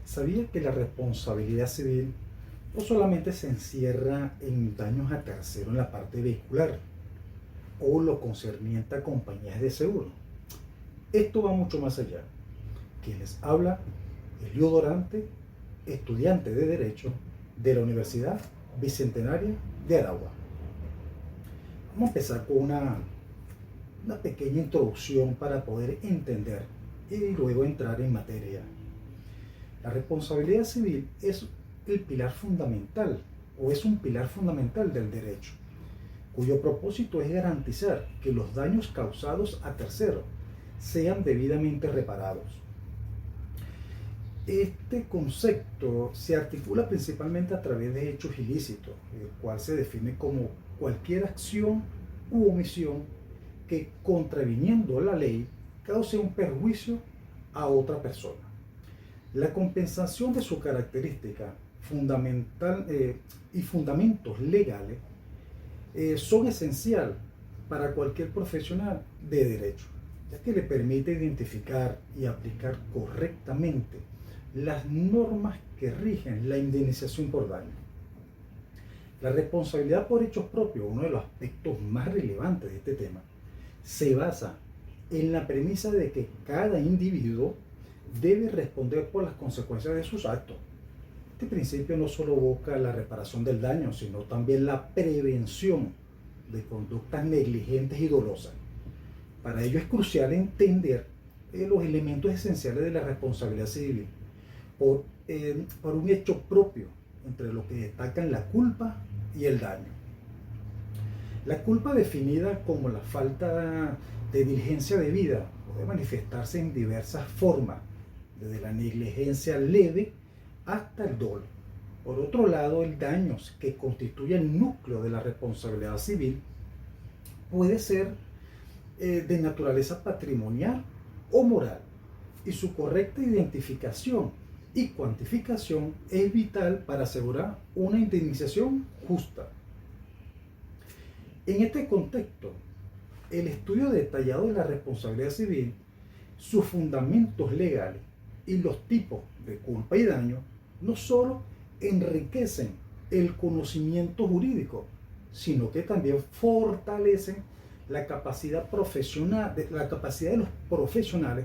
¿Sabía que la responsabilidad civil no solamente se encierra en daños a terceros en la parte vehicular o lo concerniente a compañías de seguro? Esto va mucho más allá. Quien les habla, Elio Dorante, estudiante de Derecho de la Universidad Bicentenaria de Aragua. Vamos a empezar con una pequeña introducción para poder entender y luego entrar en materia. La responsabilidad civil es el pilar fundamental o es un pilar fundamental del derecho, cuyo propósito es garantizar que los daños causados a terceros sean debidamente reparados. Este concepto se articula principalmente a través de hechos ilícitos, el cual se define como cualquier acción u omisión que, contraviniendo la ley, cause un perjuicio a otra persona. La compensación de su característica fundamental y fundamentos legales son esenciales para cualquier profesional de derecho, ya que le permite identificar y aplicar correctamente las normas que rigen la indemnización por daño. La responsabilidad por hechos propios, uno de los aspectos más relevantes de este tema, se basa en la premisa de que cada individuo debe responder por las consecuencias de sus actos. Este principio no solo busca la reparación del daño, sino también la prevención de conductas negligentes y dolosas. Para ello es crucial entender los elementos esenciales de la responsabilidad civil por un hecho propio, entre lo que destacan la culpa y el daño. La culpa, definida como la falta de diligencia debida, puede manifestarse en diversas formas, desde la negligencia leve hasta el dolo. Por otro lado, el daño, que constituye el núcleo de la responsabilidad civil, puede ser de naturaleza patrimonial o moral, y su correcta identificación y cuantificación es vital para asegurar una indemnización justa. En este contexto, el estudio detallado de la responsabilidad civil, sus fundamentos legales y los tipos de culpa y daño no solo enriquecen el conocimiento jurídico, sino que también fortalecen la capacidad profesional, la capacidad de los profesionales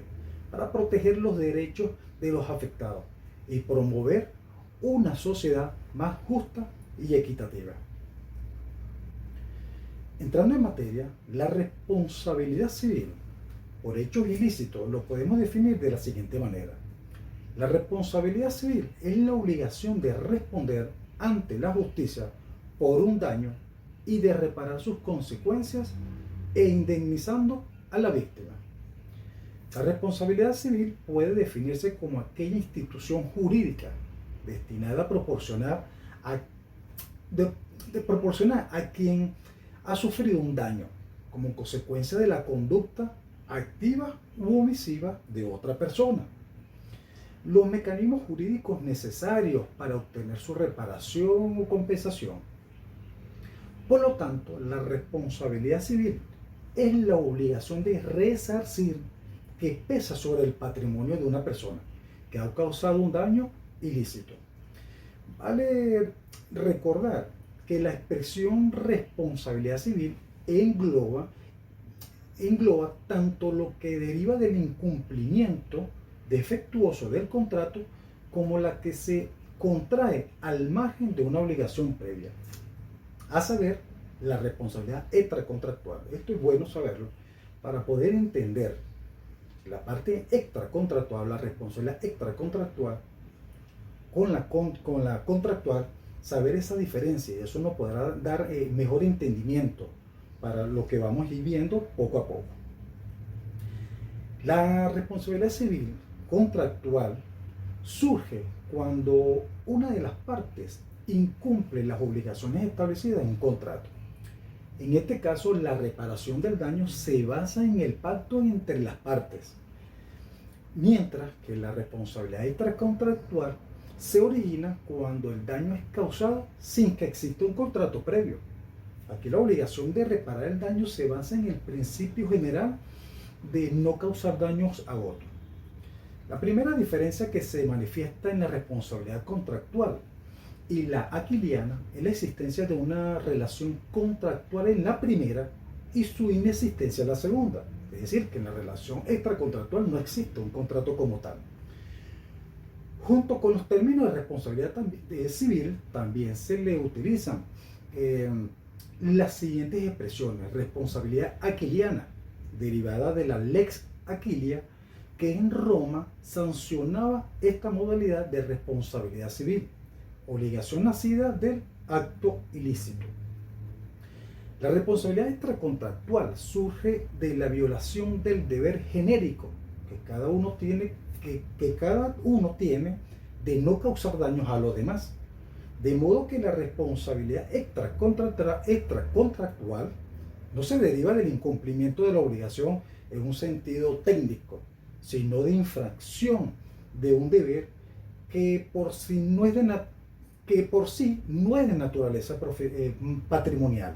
para proteger los derechos de los afectados y promover una sociedad más justa y equitativa. Entrando en materia, la responsabilidad civil por hechos ilícitos lo podemos definir de la siguiente manera. La responsabilidad civil es la obligación de responder ante la justicia por un daño y de reparar sus consecuencias e indemnizando a la víctima. La responsabilidad civil puede definirse como aquella institución jurídica destinada a proporcionar a quien ha sufrido un daño como consecuencia de la conducta activa u omisiva de otra persona. Los mecanismos jurídicos necesarios para obtener su reparación o compensación. Por lo tanto, la responsabilidad civil es la obligación de resarcir que pesa sobre el patrimonio de una persona que ha causado un daño ilícito. Vale recordar que la expresión responsabilidad civil engloba tanto lo que deriva del incumplimiento defectuoso del contrato como la que se contrae al margen de una obligación previa, a saber, la responsabilidad extracontractual. Esto es bueno saberlo para poder entender la parte extracontractual, la responsabilidad extracontractual con la contractual, saber esa diferencia, y eso nos podrá dar mejor entendimiento para lo que vamos a ir viendo poco a poco. La responsabilidad civil contractual surge cuando una de las partes incumple las obligaciones establecidas en un contrato. En este caso, la reparación del daño se basa en el pacto entre las partes, mientras que la responsabilidad extracontractual se origina cuando el daño es causado sin que exista un contrato previo. Aquí la obligación de reparar el daño se basa en el principio general de no causar daños a otros. La primera diferencia que se manifiesta en la responsabilidad contractual y la aquiliana es la existencia de una relación contractual en la primera y su inexistencia en la segunda. Es decir, que en la relación extracontractual no existe un contrato como tal. Junto con los términos de responsabilidad civil, también se le utilizan las siguientes expresiones: responsabilidad aquiliana, derivada de la lex Aquilia, que en Roma sancionaba esta modalidad de responsabilidad civil, obligación nacida del acto ilícito. La responsabilidad extracontractual surge de la violación del deber genérico que cada uno tiene, de no causar daños a los demás. De modo que la responsabilidad extracontractual no se deriva del incumplimiento de la obligación en un sentido técnico, sino de infracción de un deber que por sí no es de naturaleza patrimonial.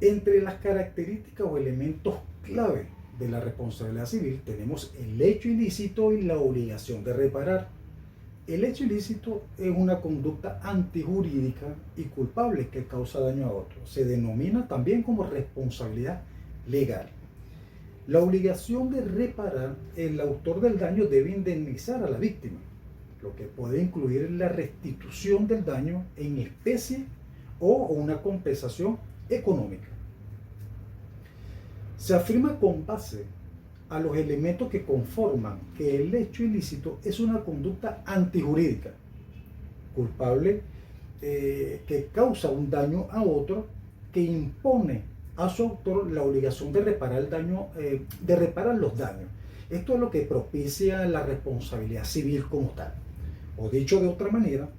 Entre las características o elementos clave de la responsabilidad civil tenemos el hecho ilícito y la obligación de reparar. El hecho ilícito es una conducta antijurídica y culpable que causa daño a otro. Se denomina también como responsabilidad legal. La obligación de reparar, el autor del daño debe indemnizar a la víctima, lo que puede incluir la restitución del daño en especie o una compensación económica. Se afirma con base a los elementos que conforman que el hecho ilícito es una conducta antijurídica, culpable, que causa un daño a otro, que impone a su autor la obligación de reparar el daño, de reparar los daños. Esto es lo que propicia la responsabilidad civil como tal. O dicho de otra manera,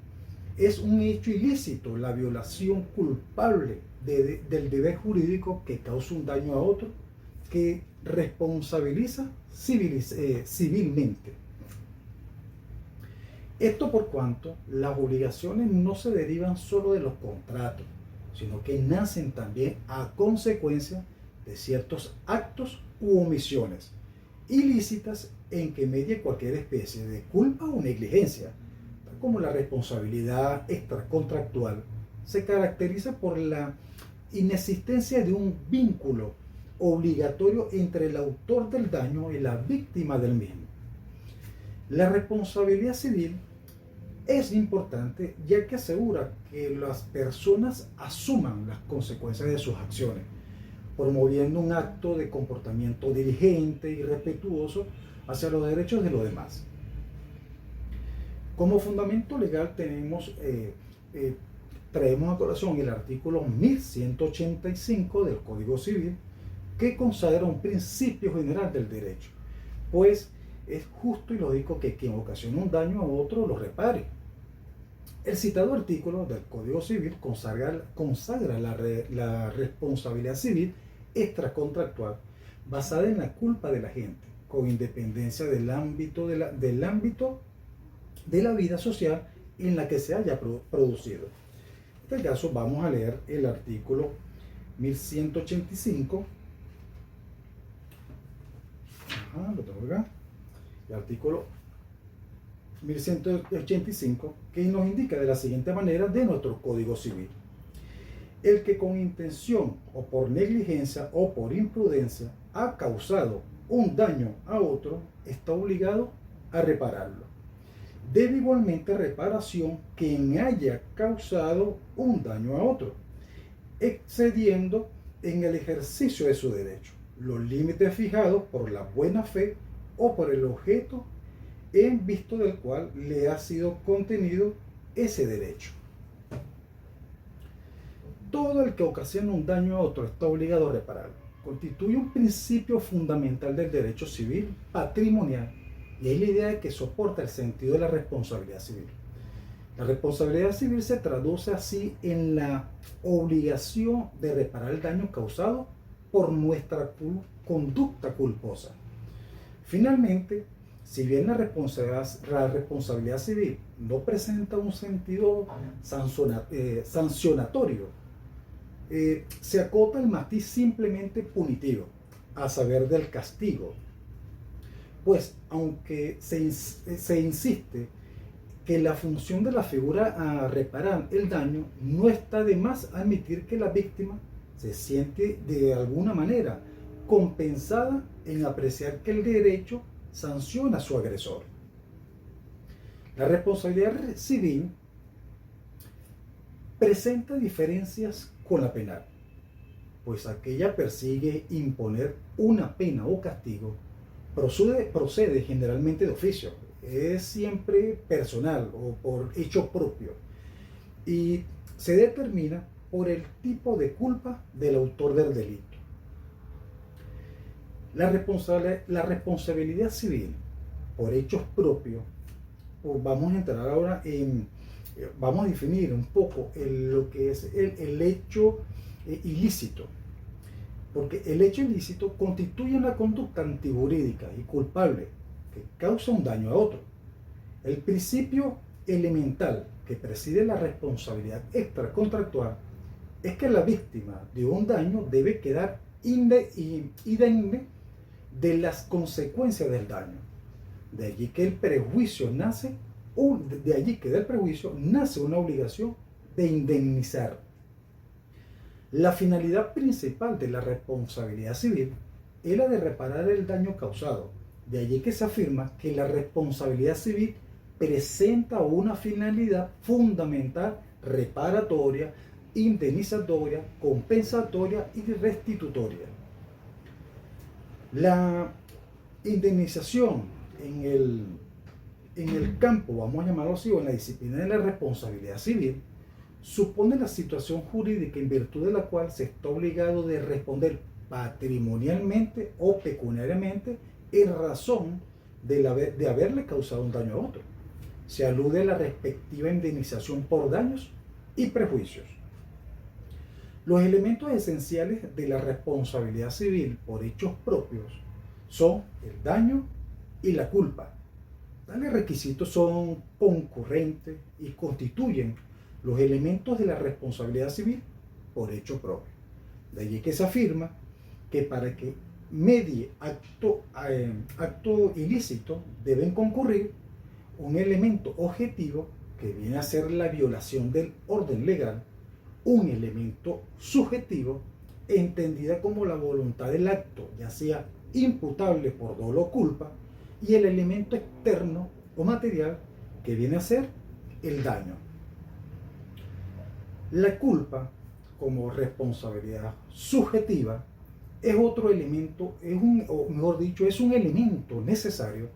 es un hecho ilícito la violación culpable del deber jurídico que causa un daño a otro, que responsabiliza civilmente. Esto por cuanto las obligaciones no se derivan solo de los contratos, sino que nacen también a consecuencia de ciertos actos u omisiones ilícitas en que medie cualquier especie de culpa o negligencia, tal como la responsabilidad extracontractual se caracteriza por la inexistencia de un vínculo obligatorio entre el autor del daño y la víctima del mismo. La responsabilidad civil es importante ya que asegura que las personas asuman las consecuencias de sus acciones, promoviendo un acto de comportamiento diligente y respetuoso hacia los derechos de los demás. Como fundamento legal traemos a colación el artículo 1185 del Código Civil, que consagra un principio general del derecho, pues es justo y lógico que quien ocasiona un daño a otro lo repare. El citado artículo del Código Civil consagra la responsabilidad civil extracontractual basada en la culpa de la gente, con independencia del ámbito de la vida social en la que se haya producido. En este caso vamos a leer el artículo 1185. Lo tengo acá. El artículo 1185, que nos indica de la siguiente manera de nuestro Código Civil: el que con intención o por negligencia o por imprudencia ha causado un daño a otro está obligado a repararlo. Debe igualmente reparación quien haya causado un daño a otro, excediendo en el ejercicio de su derecho los límites fijados por la buena fe o por el objeto en visto del cual le ha sido contenido ese derecho. Todo el que ocasiona un daño a otro está obligado a repararlo. Constituye un principio fundamental del derecho civil patrimonial y es la idea que soporta el sentido de la responsabilidad civil. La responsabilidad civil se traduce así en la obligación de reparar el daño causado por nuestra conducta culposa. Finalmente, si bien la responsabilidad civil no presenta un sentido sancionatorio, se acota el matiz simplemente punitivo, a saber del castigo. pues aunque se insiste que la función de la figura a reparar el daño, no está de más admitir que la víctima se siente de alguna manera compensada en apreciar que el derecho sanciona a su agresor. La responsabilidad civil presenta diferencias con la penal, pues aquella persigue imponer una pena o castigo, procede generalmente de oficio, es siempre personal o por hecho propio, y se determina por el tipo de culpa del autor del delito. La responsabilidad civil por hechos propios, pues vamos a entrar ahora vamos a definir un poco lo que es el hecho ilícito, porque el hecho ilícito constituye una conducta antijurídica y culpable que causa un daño a otro. El principio elemental que preside la responsabilidad extracontractual es que la víctima de un daño debe quedar indemne de las consecuencias del daño. De allí que del prejuicio nace una obligación de indemnizar. La finalidad principal de la responsabilidad civil es la de reparar el daño causado. De allí que se afirma que la responsabilidad civil presenta una finalidad fundamental reparatoria, indemnizatoria, compensatoria y restitutoria. La indemnización en el campo, vamos a llamarlo así, o en la disciplina de la responsabilidad civil, supone la situación jurídica en virtud de la cual se está obligado de responder patrimonialmente o pecuniariamente en razón de haberle causado un daño a otro. Se alude a la respectiva indemnización por daños y prejuicios. Los elementos esenciales de la responsabilidad civil por hechos propios son el daño y la culpa. Tales requisitos son concurrentes y constituyen los elementos de la responsabilidad civil por hecho propio. De allí que se afirma que para que medie acto ilícito deben concurrir un elemento objetivo que viene a ser la violación del orden legal, un elemento subjetivo entendida como la voluntad del acto, ya sea imputable por dolo o culpa, y el elemento externo o material que viene a ser el daño. La culpa, como responsabilidad subjetiva, es otro elemento, es un elemento necesario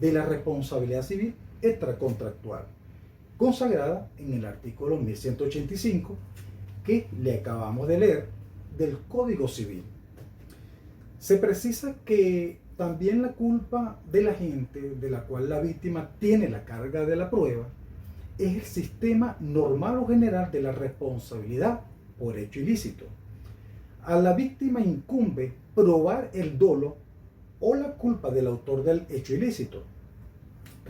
de la responsabilidad civil extracontractual, consagrada en el artículo 1185 que le acabamos de leer del Código Civil. Se precisa que también la culpa de la gente de la cual la víctima tiene la carga de la prueba es el sistema normal o general de la responsabilidad por hecho ilícito. A la víctima incumbe probar el dolo o la culpa del autor del hecho ilícito.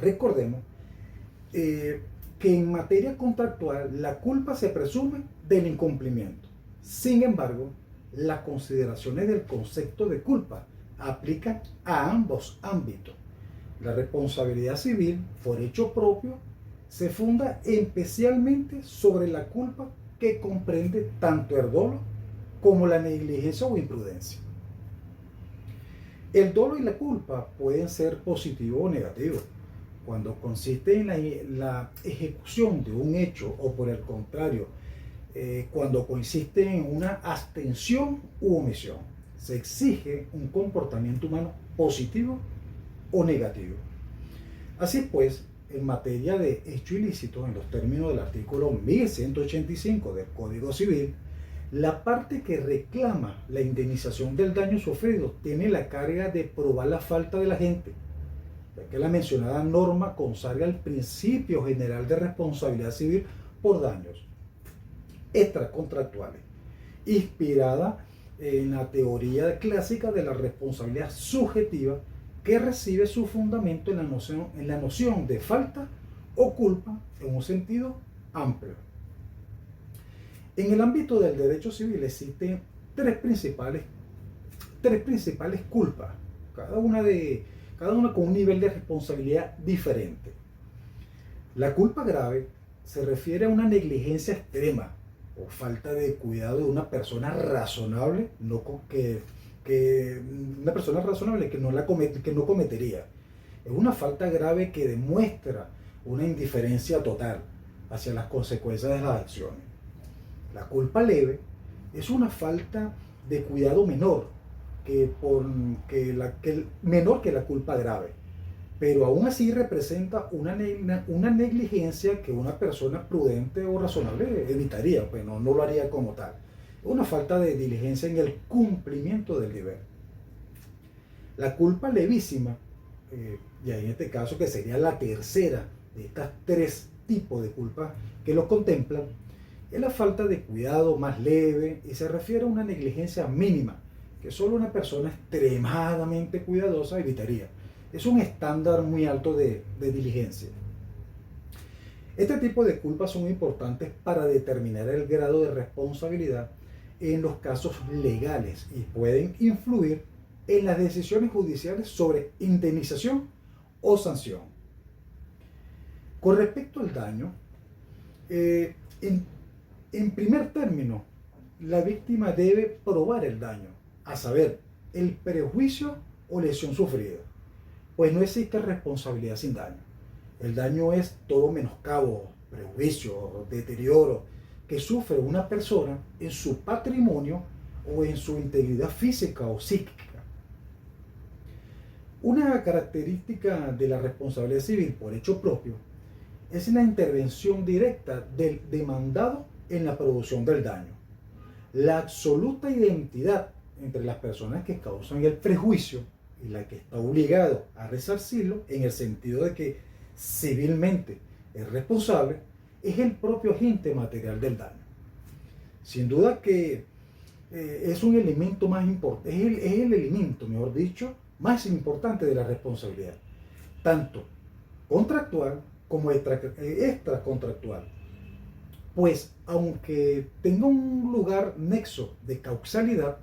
Recordemos que en materia contractual la culpa se presume del incumplimiento. Sin embargo, las consideraciones del concepto de culpa aplican a ambos ámbitos. La responsabilidad civil por hecho propio se funda especialmente sobre la culpa que comprende tanto el dolo como la negligencia o imprudencia. El dolo y la culpa pueden ser positivos o negativos. Cuando consiste en la ejecución de un hecho o por el contrario, cuando consiste en una abstención u omisión, se exige un comportamiento humano positivo o negativo. Así pues, en materia de hecho ilícito, en los términos del artículo 1185 del Código Civil, la parte que reclama la indemnización del daño sufrido tiene la carga de probar la falta del agente, ya que la mencionada norma consagra el principio general de responsabilidad civil por daños extracontractuales, inspirada en la teoría clásica de la responsabilidad subjetiva, que recibe su fundamento en la noción de falta o culpa en un sentido amplio. En el ámbito del derecho civil existen tres principales culpas, cada cada una con un nivel de responsabilidad diferente. La culpa grave se refiere a una negligencia extrema o falta de cuidado de una persona razonable, una persona razonable que no cometería. Es una falta grave que demuestra una indiferencia total hacia las consecuencias de las acciones. La culpa leve es una falta de cuidado menor menor que la culpa grave, pero aún así representa una negligencia que una persona prudente o razonable evitaría, pues no lo haría como tal. Una falta de diligencia en el cumplimiento del deber. La culpa levísima, y en este caso que sería la tercera de estas tres tipos de culpa que lo contemplan, es la falta de cuidado más leve y se refiere a una negligencia mínima que solo una persona extremadamente cuidadosa evitaría. Es un estándar muy alto de diligencia. Este tipo de culpas son importantes para determinar el grado de responsabilidad en los casos legales y pueden influir en las decisiones judiciales sobre indemnización o sanción. Con respecto al daño, en primer término, la víctima debe probar el daño, a saber, el perjuicio o lesión sufrida, pues no existe responsabilidad sin daño. El daño es todo menoscabo, prejuicio, deterioro que sufre una persona en su patrimonio o en su integridad física o psíquica. Una característica de la responsabilidad civil por hecho propio es la intervención directa del demandado en la producción del daño. La absoluta identidad entre las personas que causan el prejuicio y la que está obligado a resarcirlo, en el sentido de que civilmente es responsable, es el propio agente material del daño. Sin duda que es un elemento más importante, es el elemento, mejor dicho, más importante de la responsabilidad, tanto contractual como extracontractual. Pues aunque tenga un lugar nexo de causalidad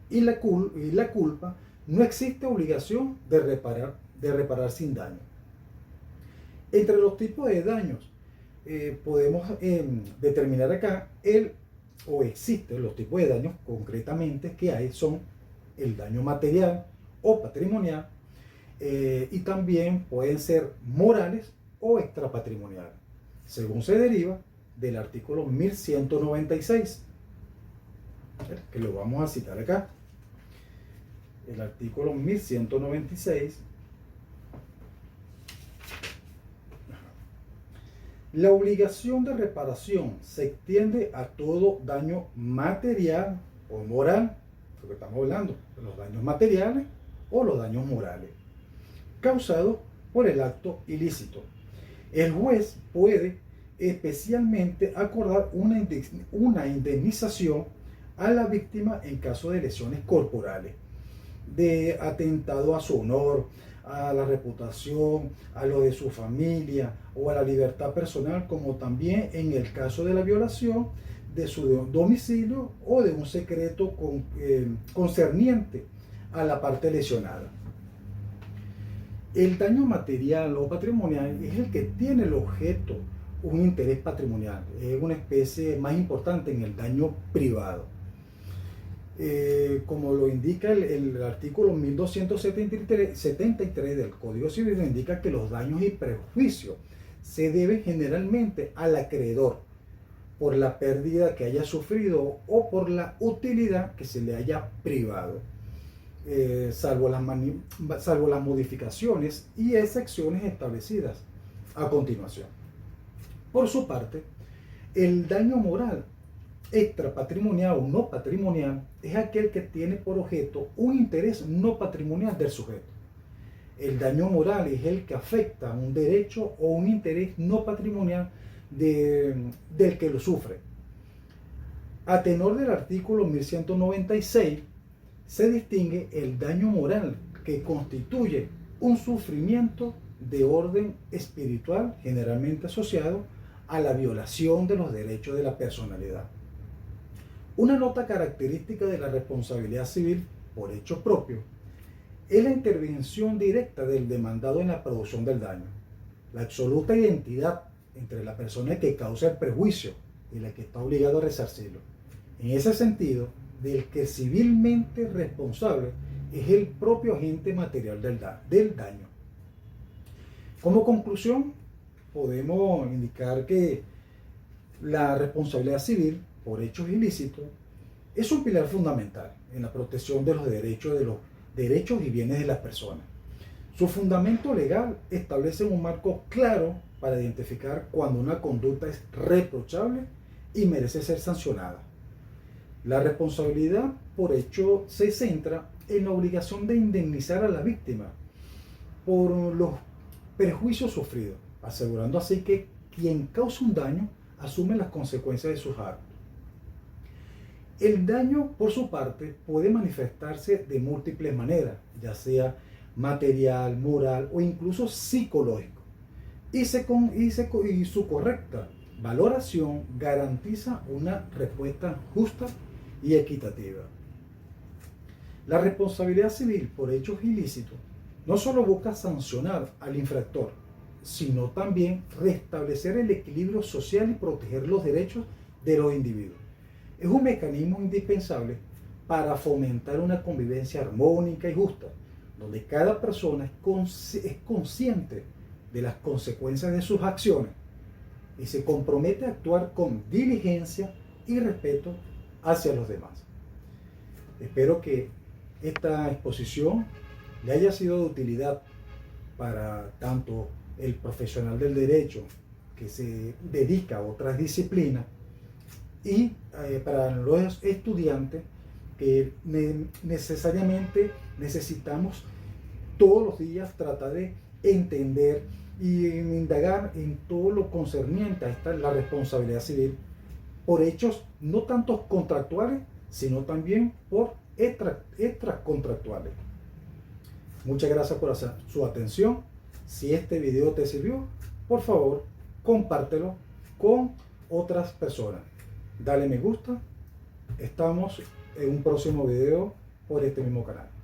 y la culpa, no existe obligación de reparar sin daño. Entre los tipos de daños podemos determinar acá existen los tipos de daños concretamente que hay son el daño material o patrimonial y también pueden ser morales o extrapatrimoniales, según se deriva del artículo 1196, que lo vamos a citar acá. El artículo 1196. La obligación de reparación se extiende a todo daño material o moral, lo que estamos hablando, los daños materiales o los daños morales, causados por el acto ilícito. El juez puede especialmente acordar una indemnización a la víctima en caso de lesiones corporales, de atentado a su honor, a la reputación, a lo de su familia o a la libertad personal, como también en el caso de la violación de su domicilio o de un secreto concerniente a la parte lesionada. El daño material o patrimonial es el que tiene el objeto un interés patrimonial, es una especie más importante en el daño privado. Como lo indica el artículo 1273 del Código Civil, indica que los daños y perjuicios se deben generalmente al acreedor por la pérdida que haya sufrido o por la utilidad que se le haya privado, salvo las modificaciones y excepciones establecidas a continuación. Por su parte, el daño moral extrapatrimonial o no patrimonial es aquel que tiene por objeto un interés no patrimonial del sujeto. El daño moral es el que afecta un derecho o un interés no patrimonial del que lo sufre. A tenor del artículo 1196 se distingue el daño moral, que constituye un sufrimiento de orden espiritual generalmente asociado a la violación de los derechos de la personalidad. Una nota característica de la responsabilidad civil por hecho propio es la intervención directa del demandado en la producción del daño, la absoluta identidad entre la persona que causa el perjuicio y la que está obligado a resarcirlo. En ese sentido, del que civilmente responsable es el propio agente material del daño. Como conclusión, podemos indicar que la responsabilidad civil por hechos ilícitos es un pilar fundamental en la protección de los derechos y bienes de las personas. Su fundamento legal establece un marco claro para identificar cuando una conducta es reprochable y merece ser sancionada. La responsabilidad por hecho se centra en la obligación de indemnizar a la víctima por los perjuicios sufridos, asegurando así que quien causa un daño asume las consecuencias de sus actos. El daño, por su parte, puede manifestarse de múltiples maneras, ya sea material, moral o incluso psicológico, y su correcta valoración garantiza una respuesta justa y equitativa. La responsabilidad civil por hechos ilícitos no solo busca sancionar al infractor, sino también restablecer el equilibrio social y proteger los derechos de los individuos. Es un mecanismo indispensable para fomentar una convivencia armónica y justa, donde cada persona es consciente de las consecuencias de sus acciones y se compromete a actuar con diligencia y respeto hacia los demás. Espero que esta exposición le haya sido de utilidad para tanto el profesional del derecho que se dedica a otras disciplinas y para los estudiantes que necesariamente necesitamos todos los días tratar de entender y indagar en todo lo concerniente a la responsabilidad civil por hechos no tanto contractuales, sino también por extracontractuales. Muchas gracias por su atención. Si este video te sirvió, por favor, compártelo con otras personas. Dale me gusta. Estamos en un próximo video por este mismo canal.